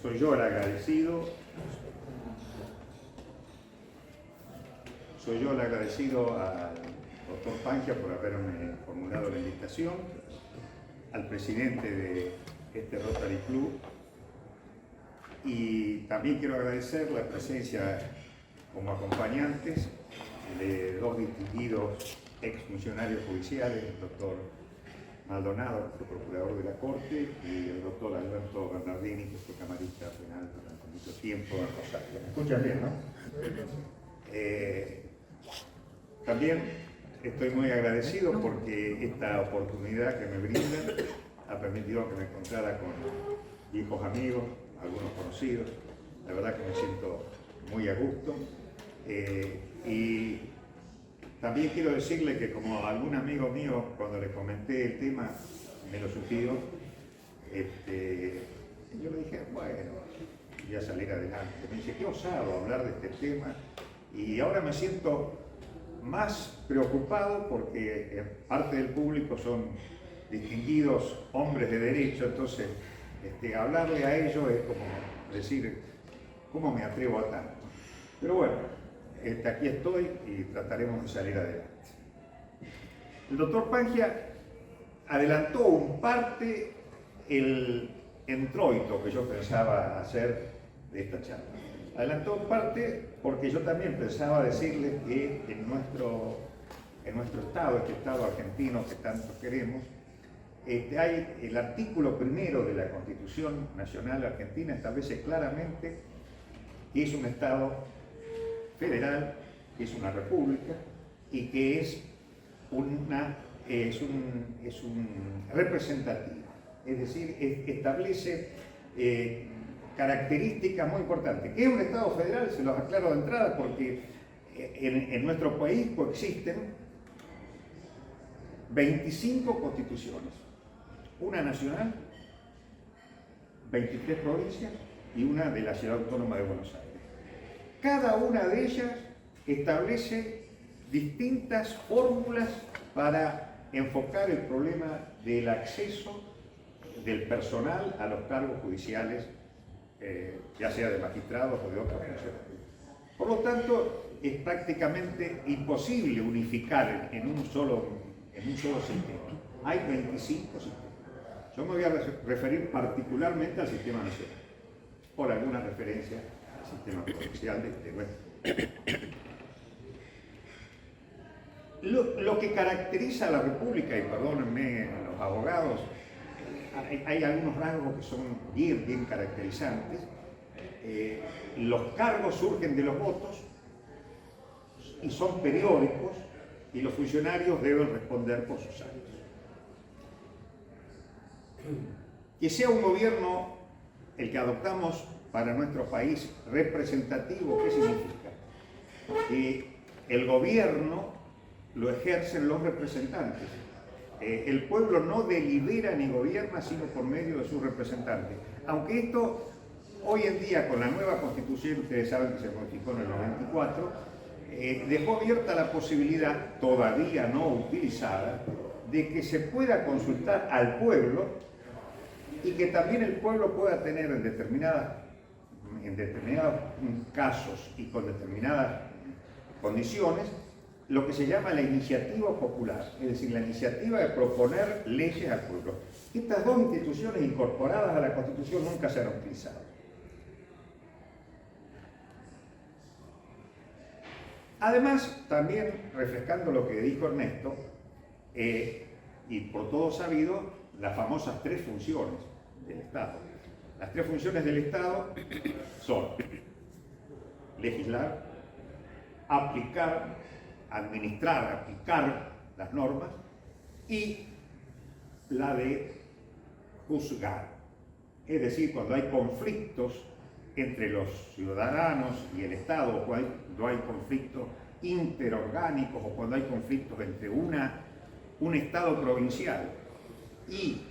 Soy yo el agradecido. Soy yo el agradecido al doctor Pangia por haberme formulado la invitación, al presidente de este Rotary Club, y también quiero agradecer la presencia como acompañantes de dos distinguidos exfuncionarios judiciales, el doctor Maldonado, que fue procurador de la Corte, y el doctor Alberto Bernardini, que fue camarista penal durante mucho tiempo en Rosario. ¿Me escuchas bien, no? También estoy muy agradecido porque esta oportunidad que me brindan ha permitido que me encontrara con viejos amigos, algunos conocidos. La verdad que me siento muy a gusto. Y también quiero decirle que como algún amigo mío, cuando le comenté el tema, me lo sugirió, yo le dije, bueno, voy a salir adelante. Me dice, qué osado hablar de este tema. Y ahora me siento más preocupado porque parte del público son distinguidos hombres de derecho, entonces hablarle a ellos es como decir, ¿cómo me atrevo a tanto? Pero bueno, aquí estoy y trataremos de salir adelante. El doctor Pangia adelantó un parte el introito que yo pensaba hacer de esta charla. Adelantó en parte porque yo también pensaba decirles que en nuestro Estado, este Estado argentino que tanto queremos, hay el artículo primero de la Constitución Nacional Argentina establece claramente que es un Estado federal, que es una república y que es representativa. Es decir, establece características muy importantes. ¿Qué es un Estado federal? Se los aclaro de entrada porque en nuestro país coexisten 25 constituciones, una nacional, 23 provincias y una de la Ciudad Autónoma de Buenos Aires. Cada una de ellas establece distintas fórmulas para enfocar el problema del acceso del personal a los cargos judiciales, ya sea de magistrados o de otras funciones. Por lo tanto, es prácticamente imposible unificar en un solo sistema. Hay 25 sistemas. Yo me voy a referir particularmente al sistema nacional, por alguna referencia al sistema provincial Lo que caracteriza a la República, y perdónenme a los abogados, hay algunos rasgos que son bien caracterizantes. Los cargos surgen de los votos y son periódicos y los funcionarios deben responder por sus actos. Que sea un gobierno el que adoptamos para nuestro país representativo, ¿qué significa? Que el gobierno lo ejercen los representantes. El pueblo no delibera ni gobierna sino por medio de sus representantes. Aunque esto, hoy en día, con la nueva Constitución, ustedes saben que se modificó en el 94, dejó abierta la posibilidad, todavía no utilizada, de que se pueda consultar al pueblo y que también el pueblo pueda tener en determinados casos y con determinadas condiciones lo que se llama la iniciativa popular, es decir, la iniciativa de proponer leyes al pueblo. Estas dos instituciones incorporadas a la Constitución nunca se han utilizado. Además, también refrescando lo que dijo Ernesto, y por todo sabido, las famosas tres funciones del Estado. Las tres funciones del Estado son legislar, aplicar, aplicar las normas y la de juzgar. Es decir, cuando hay conflictos entre los ciudadanos y el Estado, cuando hay conflictos interorgánicos o cuando hay conflictos entre un Estado provincial y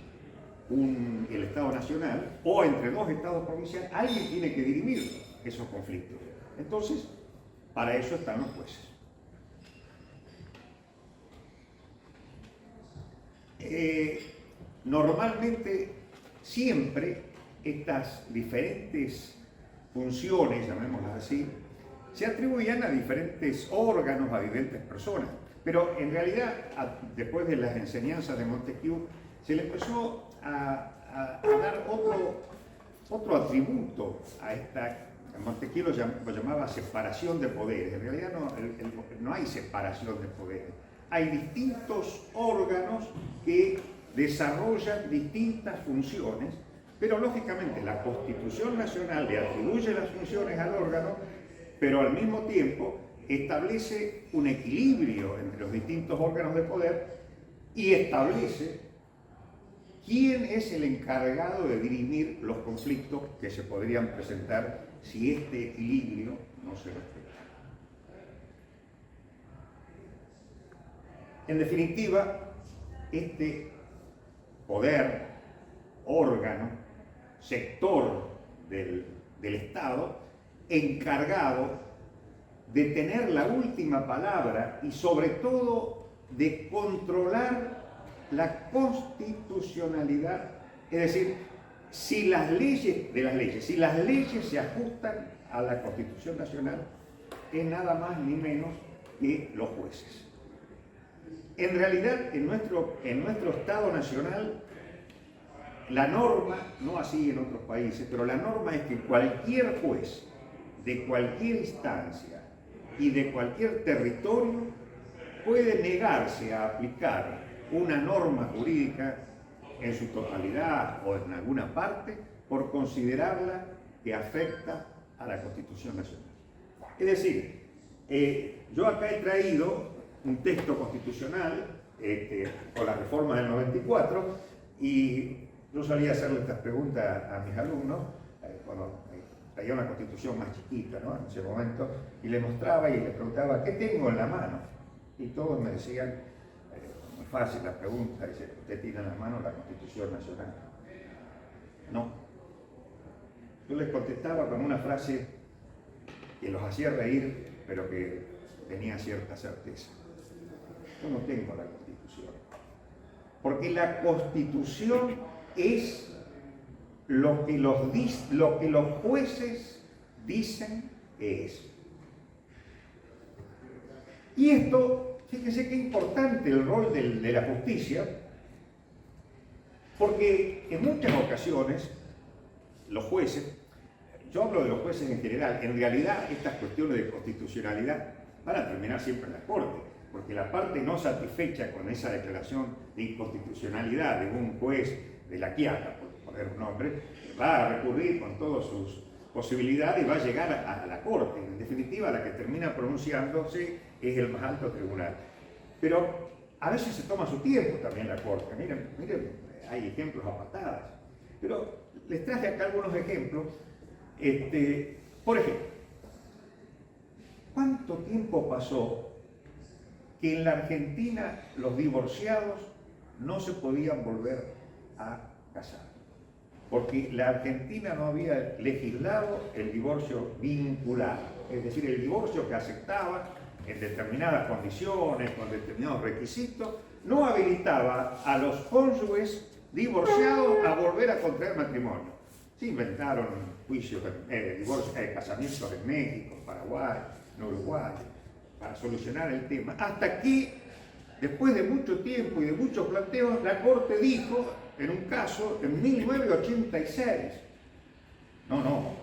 el Estado nacional o entre dos Estados provinciales, alguien tiene que dirimir esos conflictos. Entonces, para eso están los jueces. Normalmente, siempre estas diferentes funciones, llamémoslas así, se atribuían a diferentes órganos, a diferentes personas. Pero en realidad, después de las enseñanzas de Montesquieu, se le empezó a dar otro atributo a esta. Montesquieu lo llamaba separación de poderes. En realidad no hay separación de poderes. Hay distintos órganos que desarrollan distintas funciones, pero lógicamente la Constitución Nacional le atribuye las funciones al órgano, pero al mismo tiempo establece un equilibrio entre los distintos órganos de poder y establece quién es el encargado de dirimir los conflictos que se podrían presentar si este equilibrio no se respeta. En definitiva, este poder, órgano, sector del Estado, encargado de tener la última palabra y sobre todo de controlar la constitucionalidad, es decir, si las leyes se ajustan a la Constitución Nacional, es nada más ni menos que los jueces. En realidad, en nuestro Estado Nacional, la norma, no así en otros países, pero la norma es que cualquier juez de cualquier instancia y de cualquier territorio puede negarse a aplicar una norma jurídica en su totalidad o en alguna parte por considerarla que afecta a la Constitución Nacional. Es decir, yo acá he traído un texto constitucional con la reforma del 94 y yo solía hacerle estas preguntas a mis alumnos cuando traía una constitución más chiquita, ¿no? En ese momento, y le mostraba y le preguntaba ¿qué tengo en la mano? Y todos me decían, muy fácil la pregunta, dice, ¿usted tiene en la mano la Constitución Nacional? No. Yo les contestaba con una frase que los hacía reír, pero que tenía cierta certeza. Yo no tengo la Constitución. Porque la Constitución es lo que los jueces dicen que es. Y esto, fíjese qué importante el rol de la justicia, porque en muchas ocasiones los jueces, yo hablo de los jueces en general, en realidad estas cuestiones de constitucionalidad van a terminar siempre en la Corte, porque la parte no satisfecha con esa declaración de inconstitucionalidad de un juez de La Quiaca, por poner un nombre, va a recurrir con todas sus posibilidades y va a llegar a la Corte. En definitiva, la que termina pronunciándose es el más alto tribunal. Pero a veces se toma su tiempo también la Corte. Miren, hay ejemplos a patadas. Pero les traje acá algunos ejemplos. Por ejemplo, ¿cuánto tiempo pasó que en la Argentina los divorciados no se podían volver a casar? Porque la Argentina no había legislado el divorcio vinculado, es decir, el divorcio que aceptaba en determinadas condiciones, con determinados requisitos, no habilitaba a los cónyuges divorciados a volver a contraer matrimonio. Se inventaron juicios, casamientos en México, Paraguay, en Uruguay, para solucionar el tema, hasta que, después de mucho tiempo y de muchos planteos, la Corte dijo, en un caso, en 1986, no,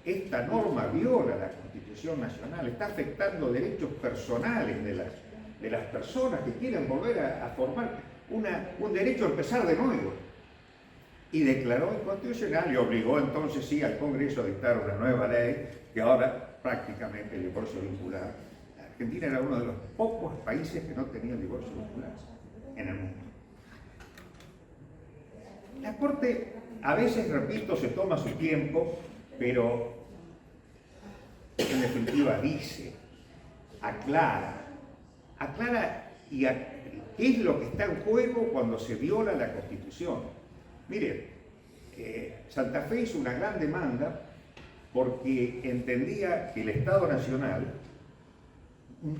esta norma viola la Constitución Nacional, está afectando derechos personales de las personas que quieren volver a formar un derecho a empezar de nuevo. Y declaró inconstitucional y obligó entonces sí al Congreso a dictar una nueva ley que ahora prácticamente el divorcio vincular. Argentina era uno de los pocos países que no tenía el divorcio vincular en el mundo. La Corte a veces, repito, se toma su tiempo, pero en definitiva dice, aclara qué es lo que está en juego cuando se viola la Constitución. Mire, Santa Fe hizo una gran demanda porque entendía que el Estado Nacional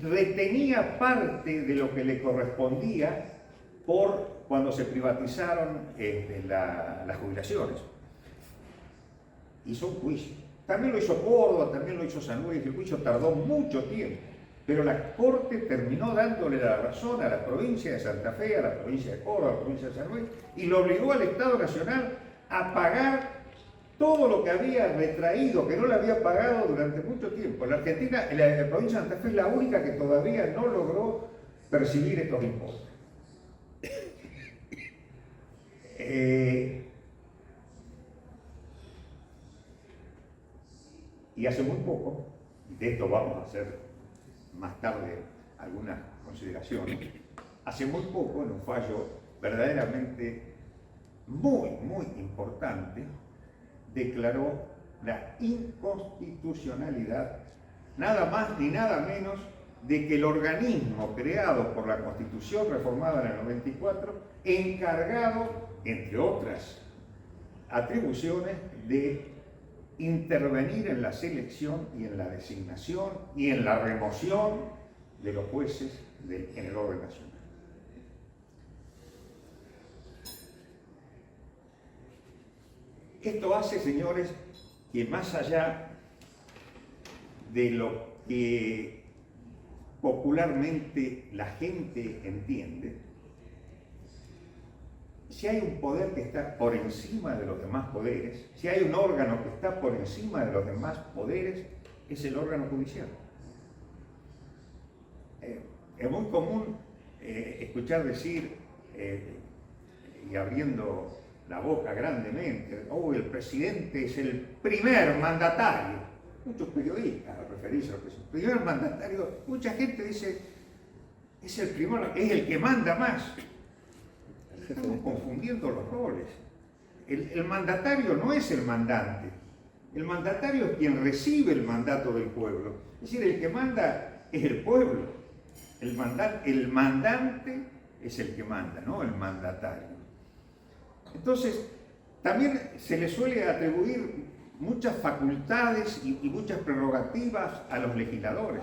retenía parte de lo que le correspondía por cuando se privatizaron las jubilaciones. hizo un juicio. También lo hizo Córdoba, también lo hizo San Luis, el juicio tardó mucho tiempo, pero la Corte terminó dándole la razón a la provincia de Santa Fe, a la provincia de Córdoba, a la provincia de San Luis, y lo obligó al Estado Nacional a pagar todo lo que había retraído, que no le había pagado durante mucho tiempo. La Argentina, la provincia de Santa Fe es la única que todavía no logró percibir estos impuestos. Y hace muy poco, de esto vamos a hacer más tarde algunas consideraciones, hace muy poco, en un fallo verdaderamente muy importante, declaró la inconstitucionalidad, nada más ni nada menos, de que el organismo creado por la Constitución reformada en el 94, encargado, entre otras atribuciones, de intervenir en la selección y en la designación y en la remoción de los jueces en el orden nacional. Esto hace, señores, que más allá de lo que popularmente la gente entiende, si hay un poder que está por encima de los demás poderes, si hay un órgano que está por encima de los demás poderes, es el órgano judicial. Es muy común escuchar decir, y abriendo la boca grandemente, oh, el presidente es el primer mandatario. Muchos periodistas al referirse a lo que es el primer mandatario, mucha gente dice, es el primero, es el que manda más. Estamos confundiendo los roles. El mandatario no es el mandante. El mandatario es quien recibe el mandato del pueblo. Es decir, el que manda es el pueblo. El mandante es el que manda, no el mandatario. Entonces, también se le suele atribuir muchas facultades y muchas prerrogativas a los legisladores.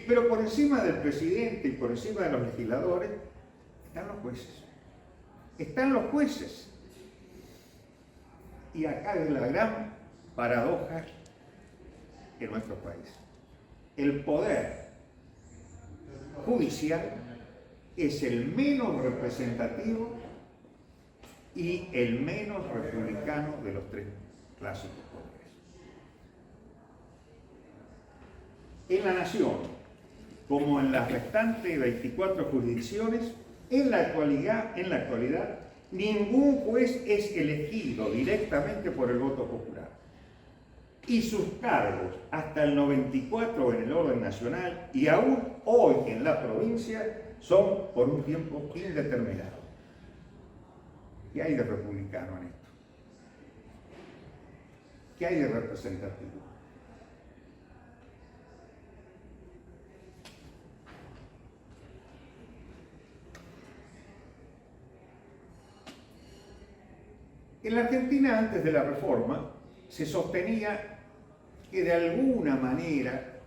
Pero por encima del presidente y por encima de los legisladores están los jueces. Están los jueces. Y acá es la gran paradoja en nuestro país. El poder judicial es el menos representativo y el menos republicano de los tres clásicos poderes. En la nación, como en las restantes 24 jurisdicciones, en la actualidad, ningún juez es elegido directamente por el voto popular. Y sus cargos, hasta el 94 en el orden nacional y aún hoy en la provincia, son por un tiempo indeterminado. ¿Qué hay de republicano en esto? ¿Qué hay de representativo? En la Argentina, antes de la reforma, se sostenía que de alguna manera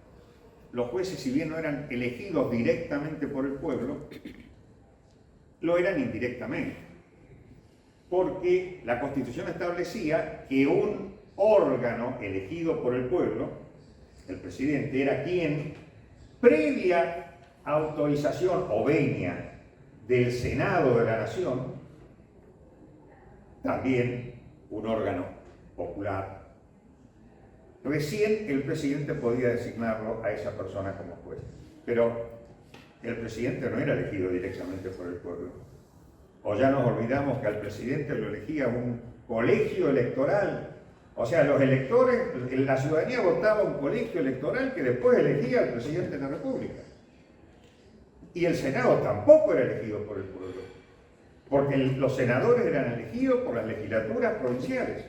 los jueces, si bien no eran elegidos directamente por el pueblo, lo eran indirectamente. Porque la Constitución establecía que un órgano elegido por el pueblo, el presidente, era quien, previa autorización o venia del Senado de la Nación, también un órgano popular, recién el presidente podía designarlo a esa persona como juez. Pero el presidente no era elegido directamente por el pueblo. O ya nos olvidamos que al presidente lo elegía un colegio electoral. O sea, los electores, la ciudadanía votaba un colegio electoral que después elegía al presidente de la República. Y el Senado tampoco era elegido por el pueblo, porque los senadores eran elegidos por las legislaturas provinciales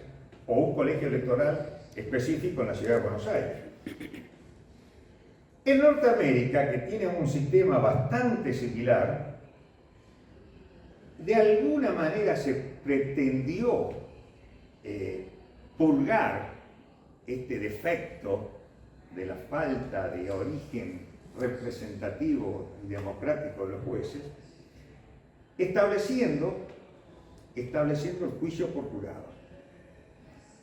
o un colegio electoral específico en la ciudad de Buenos Aires. En Norteamérica, que tiene un sistema bastante similar, de alguna manera se pretendió purgar este defecto de la falta de origen representativo y democrático de los jueces, estableciendo el juicio por jurado.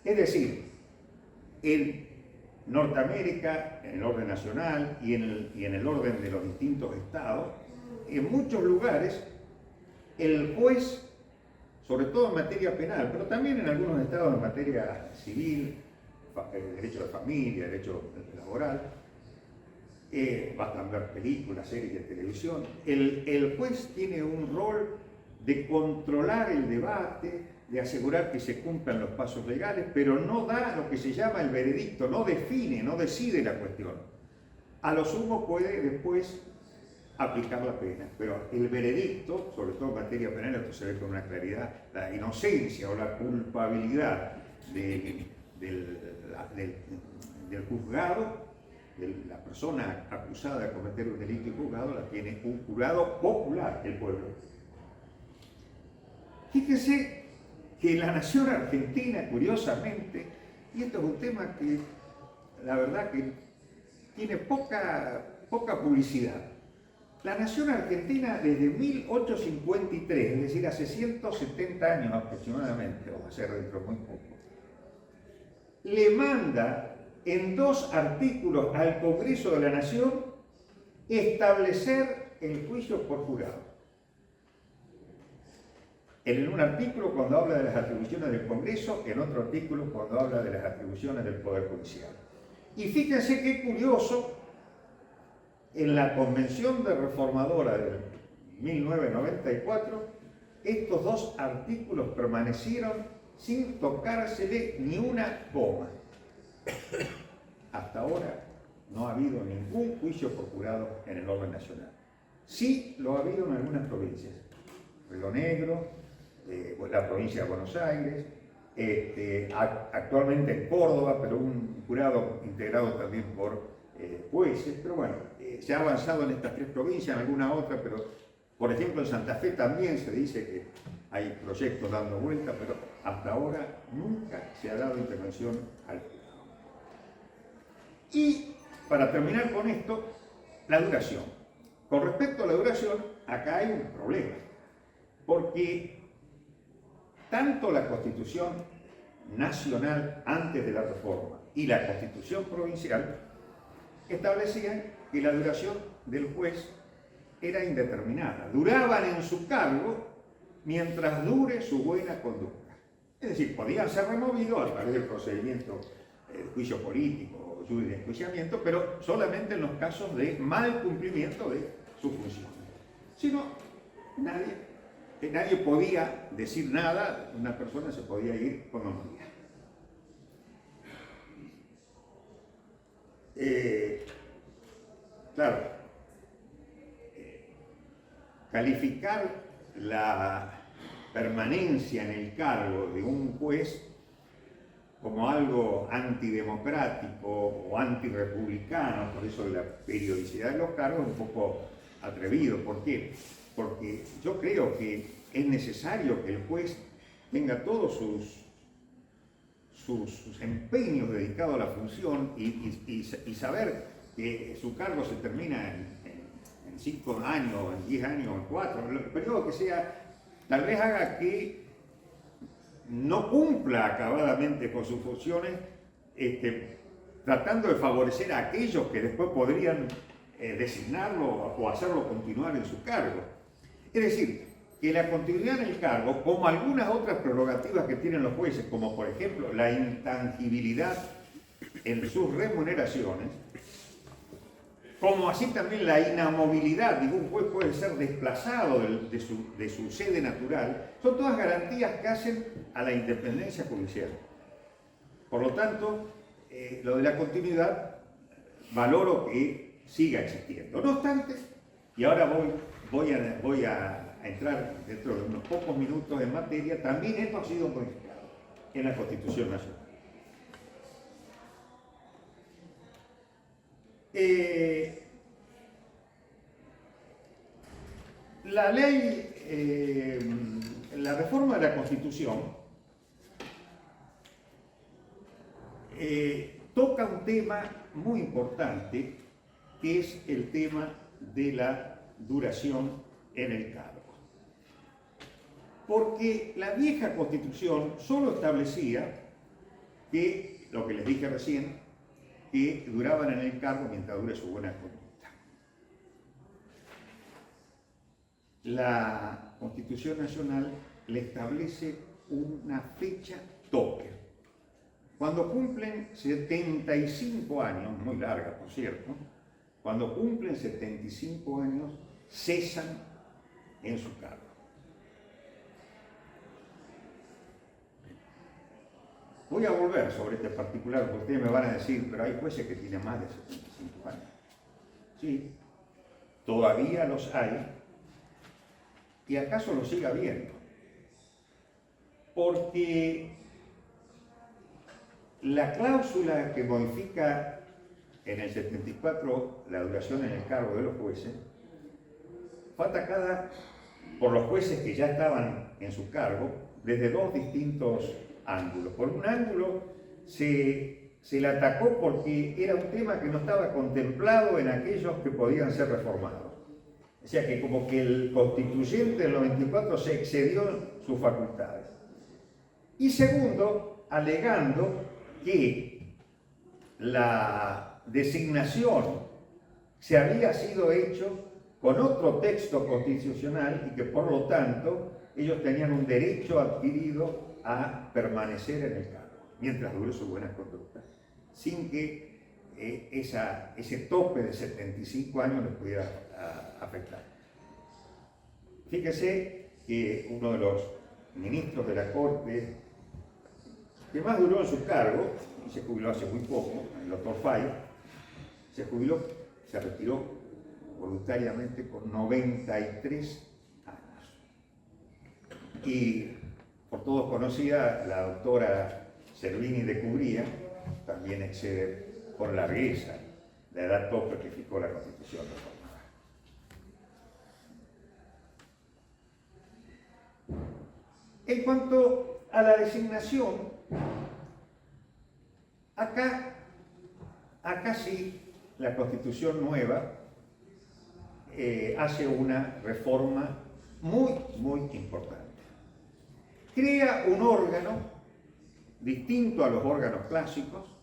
Es decir, En Norteamérica, en el orden nacional y en el orden de los distintos estados, en muchos lugares el juez, sobre todo en materia penal, pero también en algunos estados en materia civil, derecho de familia, derecho laboral, basta ver películas, series de televisión, el juez tiene un rol de controlar el debate, de asegurar que se cumplan los pasos legales, pero no da lo que se llama el veredicto, no define, no decide la cuestión. A lo sumo puede después aplicar la pena, pero el veredicto, sobre todo en materia penal, esto se ve con una claridad, la inocencia o la culpabilidad del juzgado, de la persona acusada de cometer un delito y juzgado, la tiene un jurado popular, el pueblo. Fíjense que en la nación argentina, curiosamente, y esto es un tema que la verdad que tiene poca publicidad, la nación argentina desde 1853, es decir, hace 170 años aproximadamente, o va a ser dentro de muy poco, le manda en 2 artículos al Congreso de la Nación establecer el juicio por jurado. En un artículo cuando habla de las atribuciones del Congreso, en otro artículo cuando habla de las atribuciones del Poder Judicial. Y fíjense qué curioso, en la Convención de Reformadora de 1994, estos 2 artículos permanecieron sin tocársele ni una coma. Hasta ahora no ha habido ningún juicio por jurado en el orden nacional. Sí lo ha habido en algunas provincias. Río Negro, la provincia de Buenos Aires, actualmente en Córdoba, pero un jurado integrado también por jueces. Pero bueno, se ha avanzado en estas 3 provincias, en alguna otra, pero por ejemplo en Santa Fe también se dice que hay proyectos dando vuelta, pero hasta ahora nunca se ha dado intervención al jurado. Y para terminar con esto, la duración. Con respecto a la duración, acá hay un problema, porque tanto la Constitución Nacional antes de la reforma y la Constitución Provincial establecían que la duración del juez era indeterminada. Duraban en su cargo mientras dure su buena conducta. Es decir, podían ser removidos a través del procedimiento de juicio político, de enjuiciamiento, pero solamente en los casos de mal cumplimiento de sus funciones. Si no, nadie podía decir nada, una persona se podía ir cuando no quería. Claro, calificar la permanencia en el cargo de un juez como algo antidemocrático o antirrepublicano, por eso de la periodicidad de los cargos, es un poco atrevido. ¿Por qué? Porque yo creo que es necesario que el juez tenga todos sus empeños dedicados a la función y saber que su cargo se termina en 5 años, en 10 años, en 4, el periodo que sea, tal vez haga que no cumpla acabadamente con sus funciones, tratando de favorecer a aquellos que después podrían designarlo o hacerlo continuar en su cargo. Es decir, que la continuidad en el cargo, como algunas otras prerrogativas que tienen los jueces, como por ejemplo la intangibilidad en sus remuneraciones, como así también la inamovilidad, ningún juez puede ser desplazado de su sede natural, son todas garantías que hacen a la independencia judicial. Por lo tanto, lo de la continuidad valoro que siga existiendo. No obstante, y ahora voy a entrar dentro de unos pocos minutos en materia, también esto ha sido modificado en la Constitución Nacional. La ley, la reforma de la Constitución toca un tema muy importante, que es el tema de la duración en el cargo. Porque la vieja Constitución solo establecía que lo que les dije recién, que duraban en el cargo mientras dure su buena conducta. La Constitución Nacional le establece una fecha tope. Cuando cumplen 75 años, muy larga por cierto, cuando cumplen 75 años, cesan en su cargo. Voy a volver sobre este particular, porque ustedes me van a decir, pero hay jueces que tienen más de 75 años. Sí, todavía los hay, y acaso los siga habiendo. Porque la cláusula que modifica en el 74 la duración en el cargo de los jueces fue atacada por los jueces que ya estaban en su cargo desde dos distintos ángulos. Por un ángulo se le atacó porque era un tema que no estaba contemplado en aquellos que podían ser reformados. O sea que como que el constituyente del 94 se excedió en sus facultades. Y segundo, alegando que la designación se había sido hecho con otro texto constitucional y que por lo tanto ellos tenían un derecho adquirido a permanecer en el cargo mientras dure su buena conducta, sin que ese tope de 75 años les pudiera afectar. Fíjese que uno de los ministros de la Corte que más duró en su cargo, y se jubiló hace muy poco, el doctor Fay, se retiró voluntariamente con 93 años. Y por todos conocida, la doctora Servini de Cubría también excede por largueza la edad tope que fijó la Constitución reformada. En cuanto a la designación, acá sí la Constitución nueva hace una reforma muy importante. Crea un órgano distinto a los órganos clásicos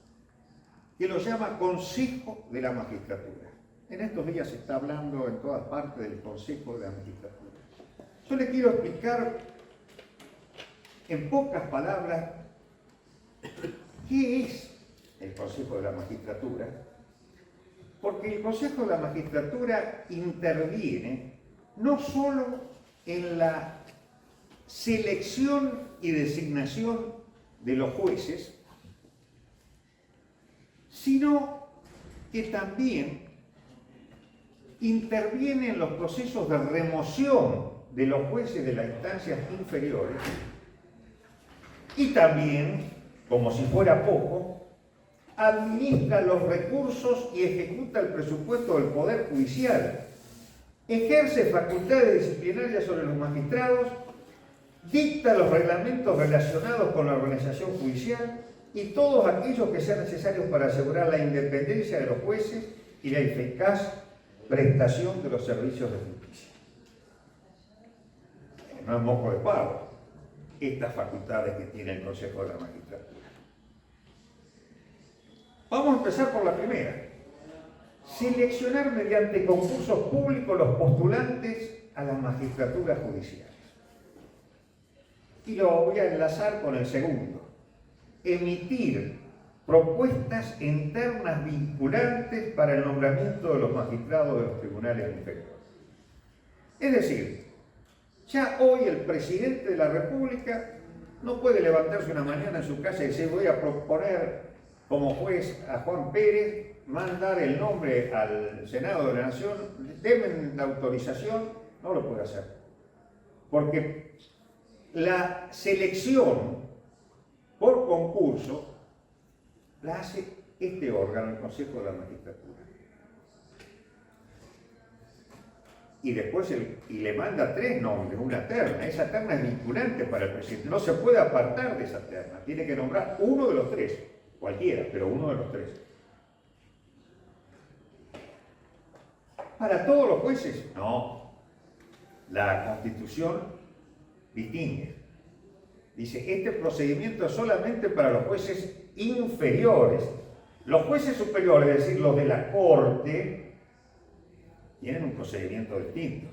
que lo llama Consejo de la Magistratura. En estos días se está hablando en todas partes del Consejo de la Magistratura. Yo le quiero explicar en pocas palabras qué es el Consejo de la Magistratura, porque el Consejo de la Magistratura interviene no solo en la selección y designación de los jueces, sino que también interviene en los procesos de remoción de los jueces de las instancias inferiores y también, como si fuera poco, administra los recursos y ejecuta el presupuesto del Poder Judicial, ejerce facultades disciplinarias sobre los magistrados, dicta los reglamentos relacionados con la organización judicial y todos aquellos que sean necesarios para asegurar la independencia de los jueces y la eficaz prestación de los servicios de justicia. No es moco de pavo estas facultades que tiene el Consejo de la Magistratura. Vamos a empezar por la primera. Seleccionar mediante concursos públicos los postulantes a las magistraturas judiciales. Y lo voy a enlazar con el segundo. Emitir propuestas internas vinculantes para el nombramiento de los magistrados de los tribunales inferiores. Es decir, ya hoy el presidente de la República no puede levantarse una mañana en su casa y decir voy a proponer como juez a Juan Pérez, mandar el nombre al Senado de la Nación, denme la autorización, no lo puede hacer. Porque la selección por concurso la hace este órgano, el Consejo de la Magistratura. Y después le manda 3 nombres, una terna. Esa terna es vinculante para el presidente. No se puede apartar de esa terna. Tiene que nombrar uno de los 3. Cualquiera, pero uno de los 3. ¿Para todos los jueces? No. La Constitución distingue. Dice, este procedimiento es solamente para los jueces inferiores. Los jueces superiores, es decir, los de la Corte, tienen un procedimiento distinto.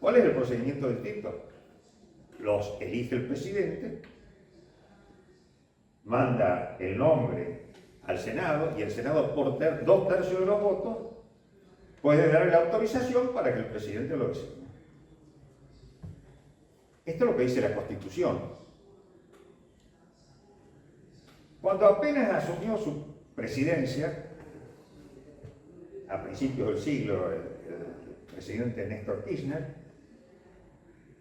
¿Cuál es el procedimiento distinto? Los elige el presidente, manda el nombre al Senado y el Senado, por 2/3 de los votos, puede darle la autorización para que el presidente lo designe. Esto es lo que dice la Constitución. Cuando apenas asumió su presidencia, a principios del siglo, el presidente Néstor Kirchner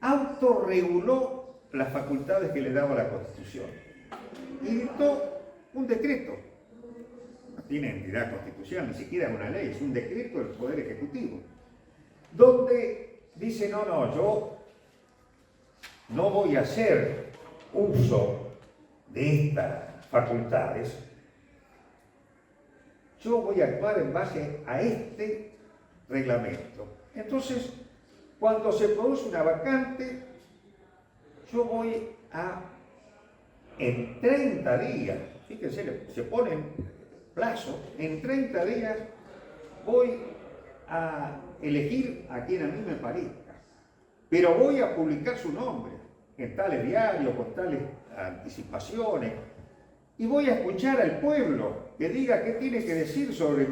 autorreguló las facultades que le daba la Constitución y dictó un decreto. No tiene entidad constitucional, ni siquiera es una ley, es un decreto del Poder Ejecutivo, donde dice, no, yo no voy a hacer uso de estas facultades, yo voy a actuar en base a este reglamento. Entonces, cuando se produce una vacante, yo voy a, en 30 días, fíjense, se ponen plazo, en 30 días voy a elegir a quien a mí me parezca, pero voy a publicar su nombre en tales diarios, con tales anticipaciones, y voy a escuchar al pueblo que diga qué tiene que decir sobre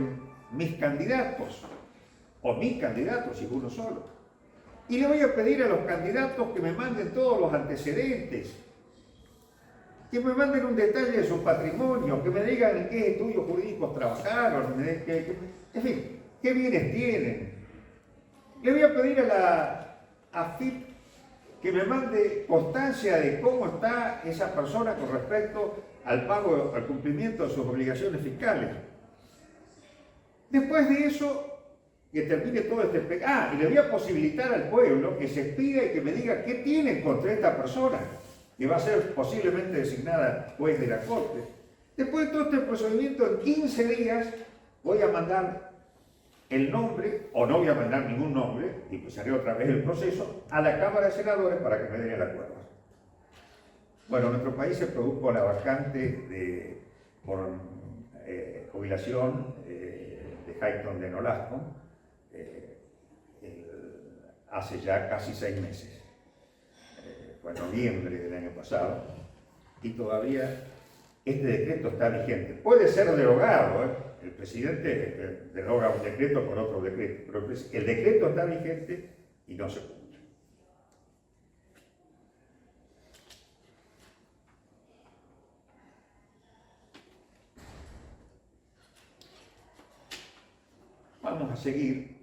mis candidatos, o mis candidatos, si es uno solo. Y le voy a pedir a los candidatos que me manden todos los antecedentes, que me manden un detalle de su patrimonio, que me digan en qué estudios jurídicos trabajaron, en fin, qué bienes tienen. Le voy a pedir a la AFIP que me mande constancia de cómo está esa persona con respecto al pago, al cumplimiento de sus obligaciones fiscales. Después de eso, que termine todo este... y le voy a posibilitar al pueblo que se expida y que me diga qué tienen contra esta persona, que va a ser posiblemente designada juez de la Corte. Después de todo este procedimiento, en 15 días voy a mandar el nombre, o no voy a mandar ningún nombre, y empezaré otra vez el proceso, a la Cámara de Senadores para que me den el acuerdo. Bueno, en nuestro país se produjo la vacante por jubilación de Hayton de Nolasco hace ya casi 6 meses. Fue en noviembre del año pasado, y todavía este decreto está vigente. Puede ser derogado, el presidente deroga un decreto por otro decreto, pero el decreto está vigente y no se cumple. Vamos a seguir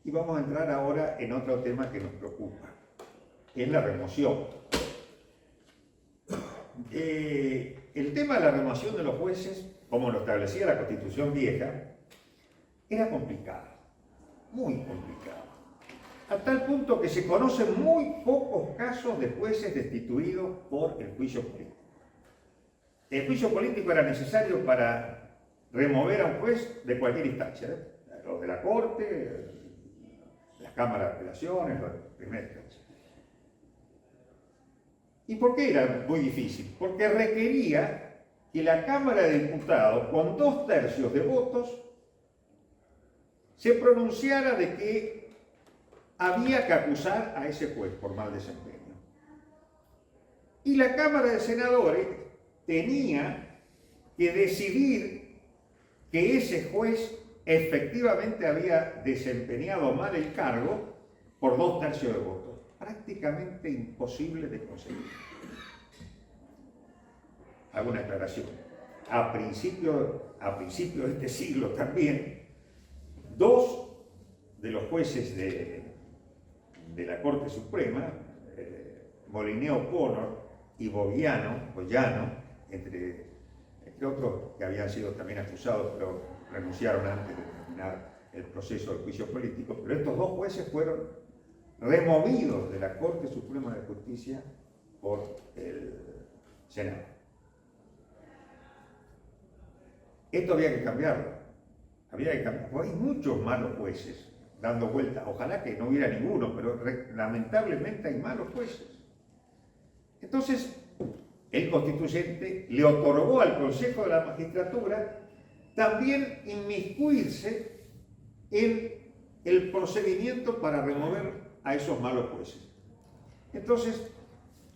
y vamos a entrar ahora en otro tema que nos preocupa, que es la remoción. El tema de la remoción de los jueces, como lo establecía la Constitución vieja, era complicado, muy complicado, a tal punto que se conocen muy pocos casos de jueces destituidos por el juicio político. El juicio político era necesario para remover a un juez de cualquier instancia, los de la Corte, las cámaras de apelaciones, los de primera instancia. ¿Y por qué era muy difícil? Porque requería que la Cámara de Diputados, con 2/3 de votos, se pronunciara de que había que acusar a ese juez por mal desempeño. Y la Cámara de Senadores tenía que decidir que ese juez efectivamente había desempeñado mal el cargo por 2/3 de votos. Prácticamente imposible de conseguir. Hago una aclaración. A principio de este siglo también, 2 de los jueces de la Corte Suprema, Moliné O'Connor y Boyano, entre otros que habían sido también acusados, pero renunciaron antes de terminar el proceso del juicio político, pero estos 2 jueces fueron removidos de la Corte Suprema de Justicia por el Senado. Esto había que cambiarlo. Hay muchos malos jueces dando vueltas. Ojalá que no hubiera ninguno, pero lamentablemente hay malos jueces. Entonces, el constituyente le otorgó al Consejo de la Magistratura también inmiscuirse en el procedimiento para remover a esos malos jueces. Entonces,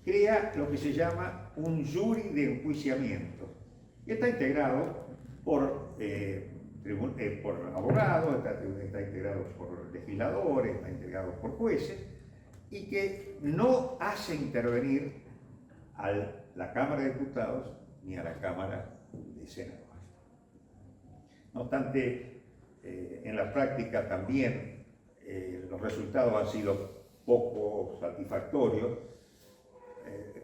crea lo que se llama un jury de enjuiciamiento. Está integrado por abogados, está integrado por legisladores, está integrado por jueces, y que no hace intervenir a la Cámara de Diputados ni a la Cámara de Senadores. No obstante, en la práctica también los resultados han sido poco satisfactorios.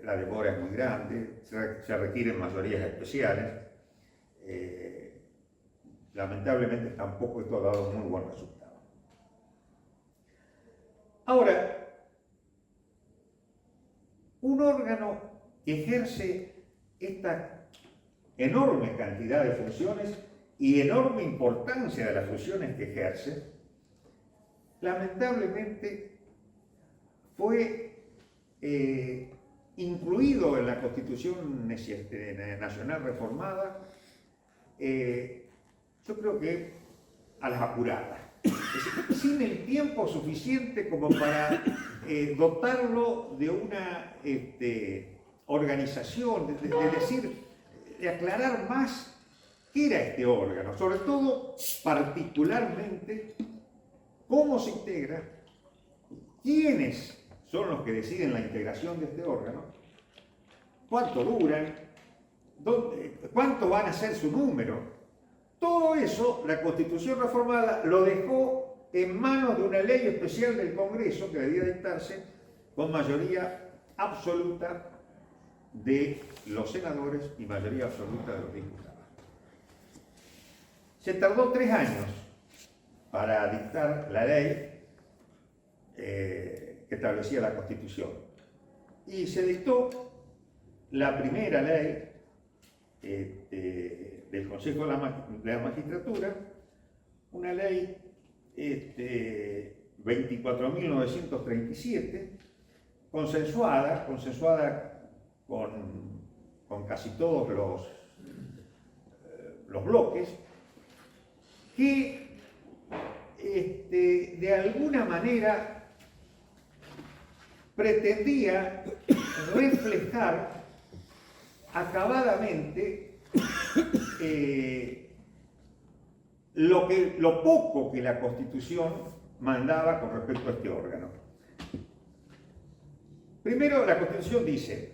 La demora es muy grande, se requieren mayorías especiales. Lamentablemente tampoco esto ha dado muy buen resultado. Ahora, un órgano que ejerce esta enorme cantidad de funciones y enorme importancia de las funciones que ejerce, lamentablemente fue incluido en la Constitución Nacional reformada, yo creo que a las apuradas, sin el tiempo suficiente como para dotarlo de una organización, de aclarar más qué era este órgano, sobre todo, particularmente, cómo se integra, quiénes son los que deciden la integración de este órgano, cuánto duran, cuánto van a ser su número. Todo eso, la Constitución reformada lo dejó en manos de una ley especial del Congreso que debía dictarse con mayoría absoluta de los senadores y mayoría absoluta de los diputados. Se tardó 3 años para dictar la ley que establecía la Constitución. Y se dictó la primera ley del Consejo de la Magistratura, una ley 24.937, consensuada con casi todos los bloques, que de alguna manera pretendía reflejar acabadamente lo poco que la Constitución mandaba con respecto a este órgano. Primero, la Constitución dice: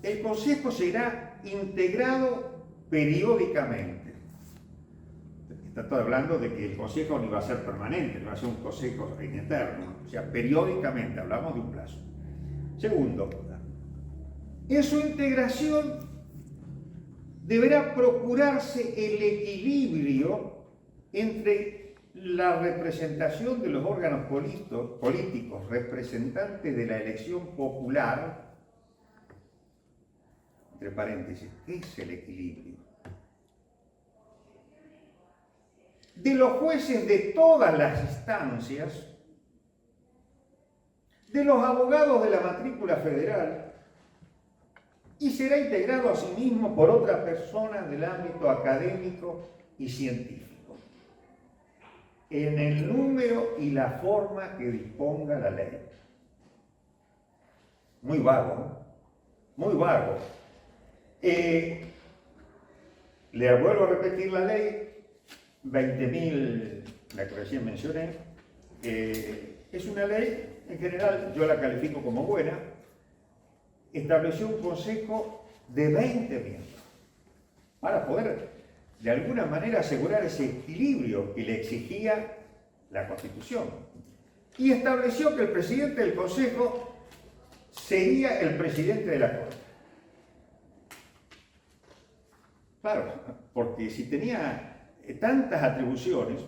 el Consejo será integrado periódicamente. Está todo hablando de que el Consejo no iba a ser permanente, no va a ser un Consejo eterno, o sea, periódicamente, hablamos de un plazo. Segundo, en su integración deberá procurarse el equilibrio entre la representación de los órganos políticos representantes de la elección popular, entre paréntesis, ¿qué es el equilibrio? De los jueces de todas las instancias, de los abogados de la matrícula federal, y será integrado asimismo por otra persona del ámbito académico y científico, en el número y la forma que disponga la ley. Muy vago, ¿no? Muy vago. Le vuelvo a repetir la ley 20.000, la que recién mencioné. Es una ley, en general, yo la califico como buena. Estableció un consejo de 20 miembros para poder, de alguna manera, asegurar ese equilibrio que le exigía la Constitución. Y estableció que el presidente del consejo sería el presidente de la Corte. Claro, porque si tenía tantas atribuciones,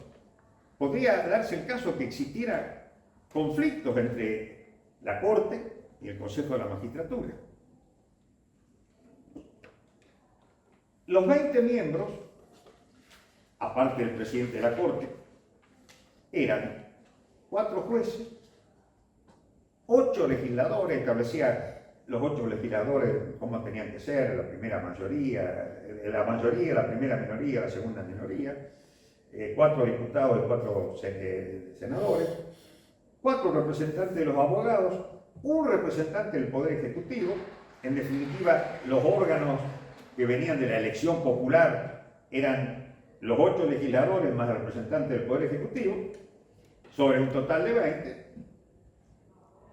podría darse el caso que existiera conflictos entre la Corte y el Consejo de la Magistratura. Los 20 miembros, aparte del presidente de la Corte, eran 4 jueces, 8 legisladores, establecía los 8 legisladores, cómo tenían que ser, la primera mayoría, la primera minoría, la segunda minoría, 4 diputados y 4 senadores, 4 representantes de los abogados, un representante del Poder Ejecutivo. En definitiva, los órganos que venían de la elección popular eran los 8 legisladores más el representante del Poder Ejecutivo, sobre un total de 20,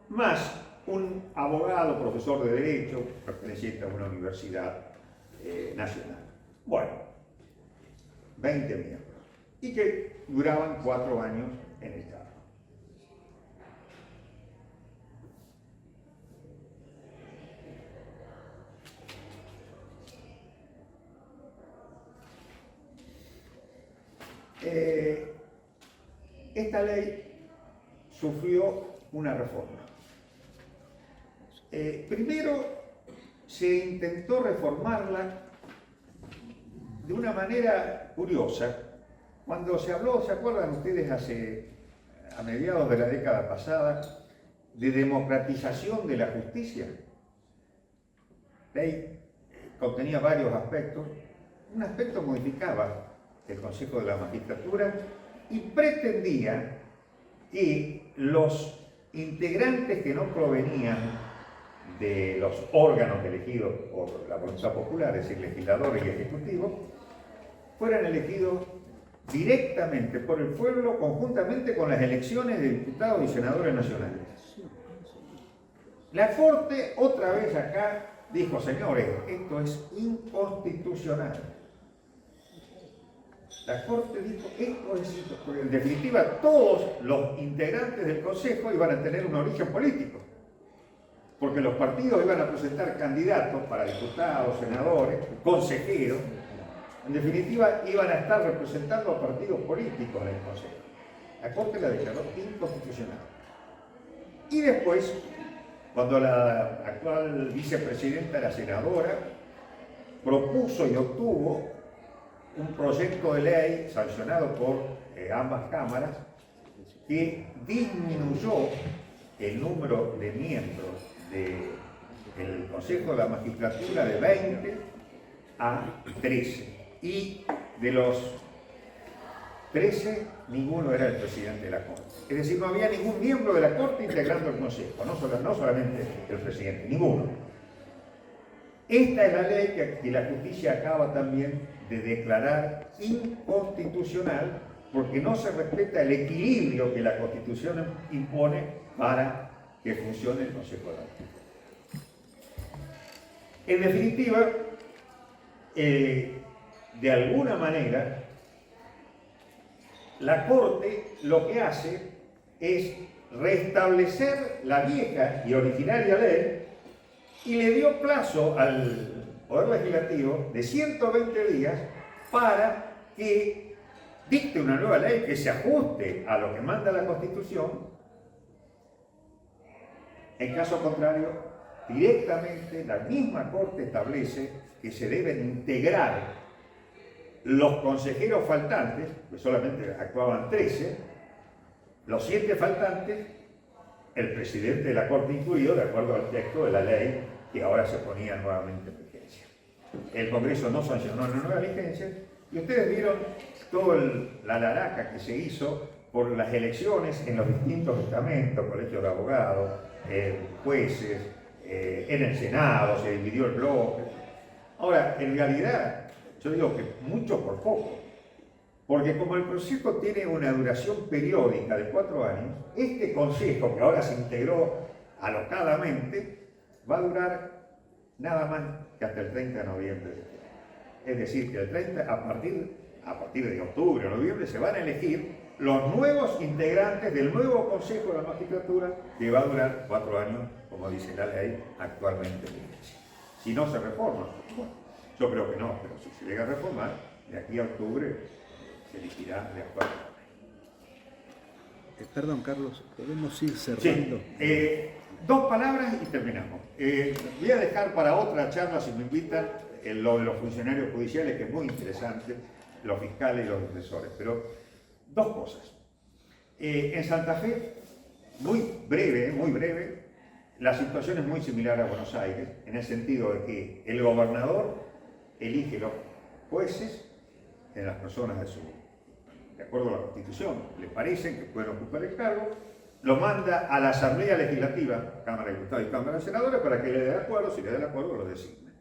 más un abogado, profesor de Derecho, perteneciente a una universidad nacional. Bueno, 20 miembros. Y que duraban 4 años en el cargo. Esta ley sufrió una reforma. Primero se intentó reformarla de una manera curiosa. Cuando se habló, ¿se acuerdan ustedes a mediados de la década pasada, de democratización de la justicia? La ley contenía varios aspectos. Un aspecto modificaba el Consejo de la Magistratura y pretendía que los integrantes que no provenían de los órganos elegidos por la voluntad popular, es decir, legisladores y ejecutivos, fueran elegidos directamente por el pueblo conjuntamente con las elecciones de diputados y senadores nacionales. La Corte otra vez acá dijo, señores, esto es inconstitucional. La Corte dijo, esto es inconstitucional. En definitiva, todos los integrantes del Consejo iban a tener un origen político, porque los partidos iban a presentar candidatos para diputados, senadores, consejeros. En definitiva, iban a estar representando a partidos políticos en el Consejo. La Corte la declaró inconstitucional. Y después, cuando la actual vicepresidenta era senadora, propuso y obtuvo un proyecto de ley sancionado por ambas cámaras que disminuyó el número de miembros del Consejo de la Magistratura de 20 a 13. Y de los 13, ninguno era el presidente de la Corte. Es decir, no había ningún miembro de la Corte integrando el Consejo, no solamente el presidente, ninguno. Esta es la ley que la justicia acaba también de declarar inconstitucional porque no se respeta el equilibrio que la Constitución impone para que funcione el Consejo de la Magistratura. En definitiva, de alguna manera, la Corte lo que hace es restablecer la vieja y originaria ley y le dio plazo al Poder Legislativo de 120 días para que dicte una nueva ley que se ajuste a lo que manda la Constitución. En caso contrario, directamente la misma Corte establece que se deben integrar los consejeros faltantes, que solamente actuaban 13, los 7 faltantes, el presidente de la Corte incluido, de acuerdo al texto de la ley que ahora se ponía nuevamente en vigencia. El Congreso no sancionó una nueva vigencia y ustedes vieron toda la laraca que se hizo por las elecciones en los distintos estamentos, colegios de abogados, jueces, en el Senado se dividió el bloque. Ahora, en realidad, yo digo que mucho por poco, porque como el Consejo tiene una duración periódica de 4 años, este Consejo, que ahora se integró alocadamente, va a durar nada más que hasta el 30 de noviembre de este año. Es decir, que el 30, a partir de octubre o noviembre se van a elegir los nuevos integrantes del nuevo Consejo de la Magistratura, que va a durar 4 años, como dice la ley actualmente en vigencia. Si no se reforma, bueno, yo creo que no, pero si se llega a reformar, de aquí a octubre se elegirá de actual. Perdón, Carlos, ¿podemos ir cerrando? Sí, 2 palabras y terminamos. Voy a dejar para otra charla, si me invitan, lo de los funcionarios judiciales, que es muy interesante, los fiscales y los defensores, pero 2 cosas. En Santa Fe, muy breve, la situación es muy similar a Buenos Aires, en el sentido de que el gobernador elige los jueces en las personas de acuerdo a la Constitución, le parecen que pueden ocupar el cargo, lo manda a la Asamblea Legislativa, Cámara de Diputados y Cámara de Senadores, para que le dé de acuerdo, si le da de acuerdo lo designe.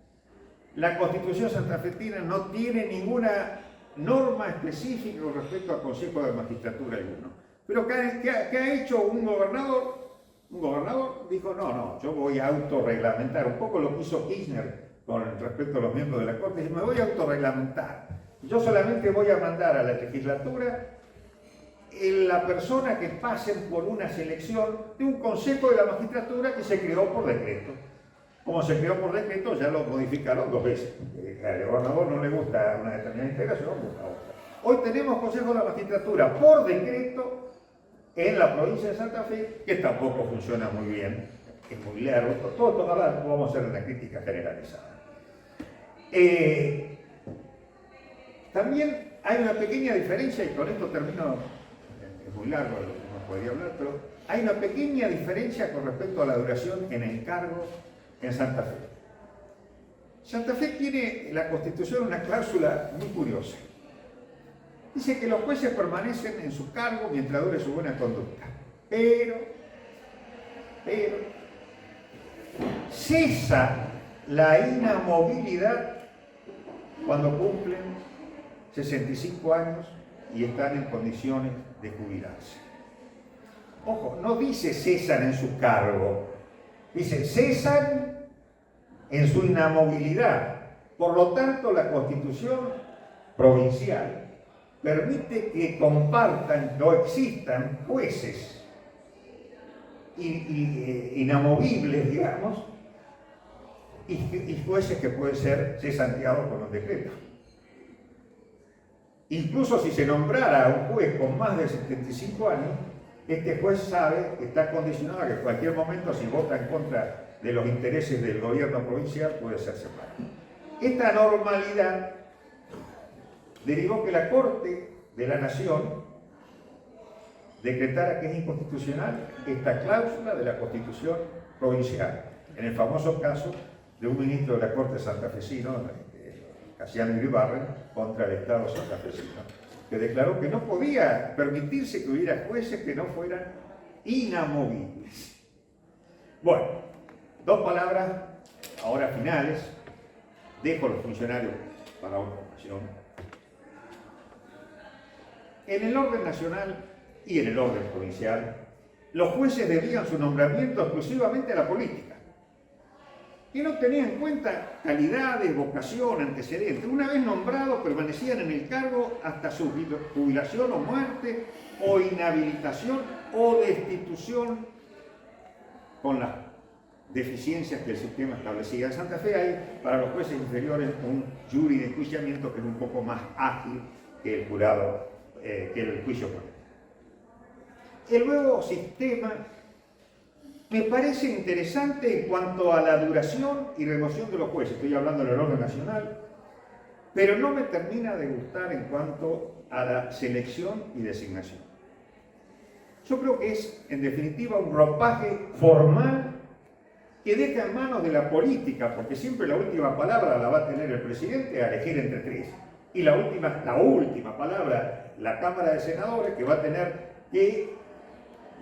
La Constitución santafesina no tiene ninguna norma específica con respecto al Consejo de Magistratura alguno. Pero ¿qué ha hecho un gobernador? Un gobernador dijo, no, yo voy a autorreglamentar, un poco lo que hizo Kirchner con respecto a los miembros de la Corte, dice, me voy a autorreglamentar. Yo solamente voy a mandar a la legislatura la persona que pasen por una selección de un consejo de la magistratura que se creó por decreto. Como se creó por decreto, ya lo modificaron 2 veces. Al gobernador no le gusta una determinada integración, gusta otra. Hoy tenemos consejo de la magistratura por decreto en la provincia de Santa Fe, que tampoco funciona muy bien, es muy largo, todo ahora vamos a hacer una crítica generalizada. También hay una pequeña diferencia, y con esto termino, es muy largo, no podría hablar, pero hay una pequeña diferencia con respecto a la duración en el cargo en Santa Fe. Santa Fe tiene en la Constitución una cláusula muy curiosa. Dice que los jueces permanecen en su cargo mientras dure su buena conducta, pero cesa la inamovilidad cuando cumplen 65 años y están en condiciones de jubilarse. Ojo, no dice cesan en su cargo, dice cesan en su inamovilidad. Por lo tanto, la Constitución provincial permite que compartan o existan jueces inamovibles, digamos, y jueces que pueden ser cesanteados con un decreto. Incluso si se nombrara a un juez con más de 75 años, este juez sabe que está condicionado a que en cualquier momento, si vota en contra de los intereses del gobierno provincial, puede ser separado. Esta normalidad derivó que la Corte de la Nación decretara que es inconstitucional esta cláusula de la Constitución provincial, en el famoso caso de un ministro de la Corte santafesino, Casiano Iribarren, contra el Estado santafesino, que declaró que no podía permitirse que hubiera jueces que no fueran inamovibles. Bueno, 2 palabras ahora finales, dejo a los funcionarios para otra ocasión. En el orden nacional y en el orden provincial, los jueces debían su nombramiento exclusivamente a la política, que no tenía en cuenta calidades, vocación, antecedentes. Una vez nombrados, permanecían en el cargo hasta su jubilación o muerte, o inhabilitación o destitución, con las deficiencias que el sistema establecía. En Santa Fe hay, para los jueces inferiores, un jury de enjuiciamiento que es un poco más ágil que el jurado, que el juicio político. El nuevo sistema me parece interesante en cuanto a la duración y remoción de los jueces. Estoy hablando del orden nacional, pero no me termina de gustar en cuanto a la selección y designación. Yo creo que es, en definitiva, un ropaje formal que deja en manos de la política, porque siempre la última palabra la va a tener el presidente a elegir entre 3. Y la última palabra, la Cámara de Senadores, que va a tener que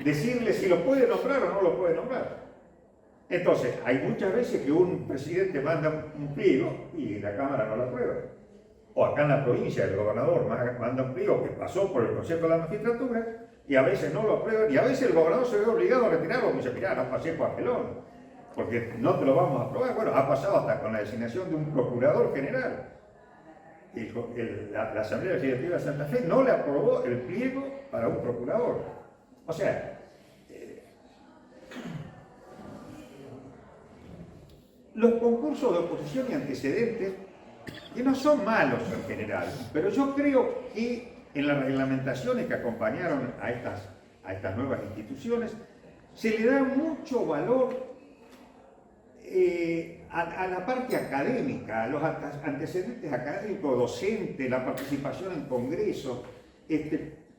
decirle si lo puede nombrar o no lo puede nombrar. Entonces, hay muchas veces que un presidente manda un pliego y la Cámara no lo aprueba. O acá en la provincia el gobernador manda un pliego que pasó por el Consejo de la Magistratura y a veces no lo aprueban, y a veces el gobernador se ve obligado a retirarlo y dice, mirá, no pasé por Angelón, porque no te lo vamos a aprobar. Bueno, ha pasado hasta con la designación de un procurador general. La Asamblea Legislativa de Santa Fe no le aprobó el pliego para un procurador. O sea, los concursos de oposición y antecedentes, que no son malos en general, pero yo creo que en las reglamentaciones que acompañaron a estas nuevas instituciones, se le da mucho valor a la parte académica, a los antecedentes académicos, docentes, la participación en congresos,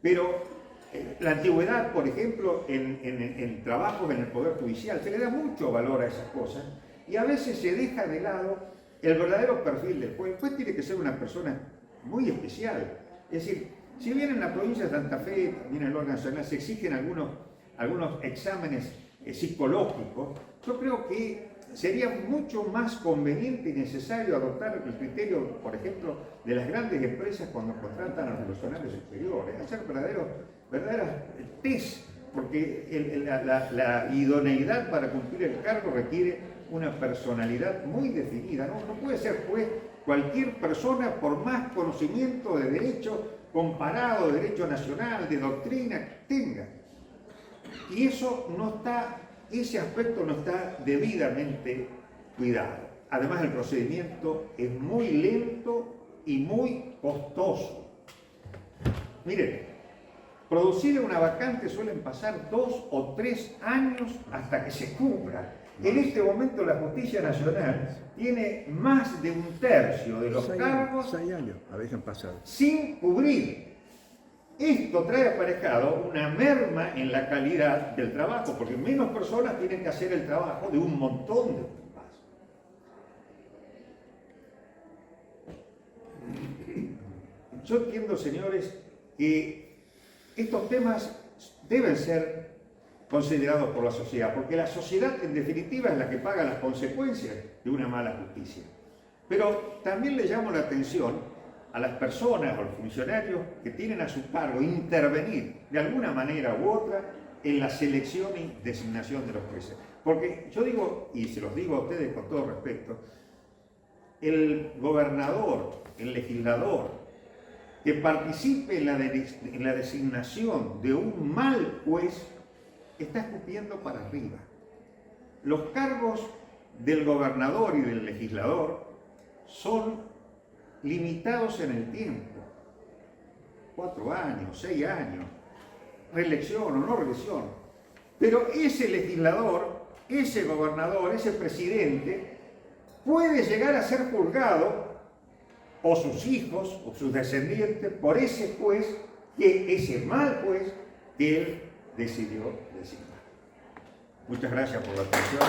pero La antigüedad, por ejemplo, en trabajos en el Poder Judicial, se le da mucho valor a esas cosas y a veces se deja de lado el verdadero perfil del juez. El juez tiene que ser una persona muy especial. Es decir, si bien en la provincia de Santa Fe, también en el órgano nacional, se exigen algunos exámenes psicológicos, yo creo que sería mucho más conveniente y necesario adoptar el criterio, por ejemplo, de las grandes empresas cuando contratan a los funcionarios superiores, hacer verdaderas test, porque la idoneidad para cumplir el cargo requiere una personalidad muy definida. No puede ser juez cualquier persona por más conocimiento de derecho comparado, de derecho nacional, de doctrina que tenga. Y eso no está, ese aspecto no está debidamente cuidado. Además, el procedimiento es muy lento y muy costoso. Miren, producir una vacante suelen pasar 2 o 3 años hasta que se cubra. En este momento la Justicia Nacional tiene más de 1/3 de los cargos 6 años habían pasado sin cubrir. Esto trae aparejado una merma en la calidad del trabajo, porque menos personas tienen que hacer el trabajo de un montón de más. Yo entiendo, señores, que estos temas deben ser considerados por la sociedad, porque la sociedad en definitiva es la que paga las consecuencias de una mala justicia. Pero también le llamo la atención a las personas o a los funcionarios que tienen a su cargo intervenir de alguna manera u otra en la selección y designación de los jueces. Porque yo digo, y se los digo a ustedes con todo respeto, el gobernador, el legislador, que participe en la designación de un mal juez, está escupiendo para arriba. Los cargos del gobernador y del legislador son limitados en el tiempo, 4 años, 6 años, reelección o no reelección. Pero ese legislador, ese gobernador, ese presidente, puede llegar a ser juzgado, o sus hijos, o sus descendientes, por ese juez, ese mal juez que él decidió designar. Muchas gracias por la atención.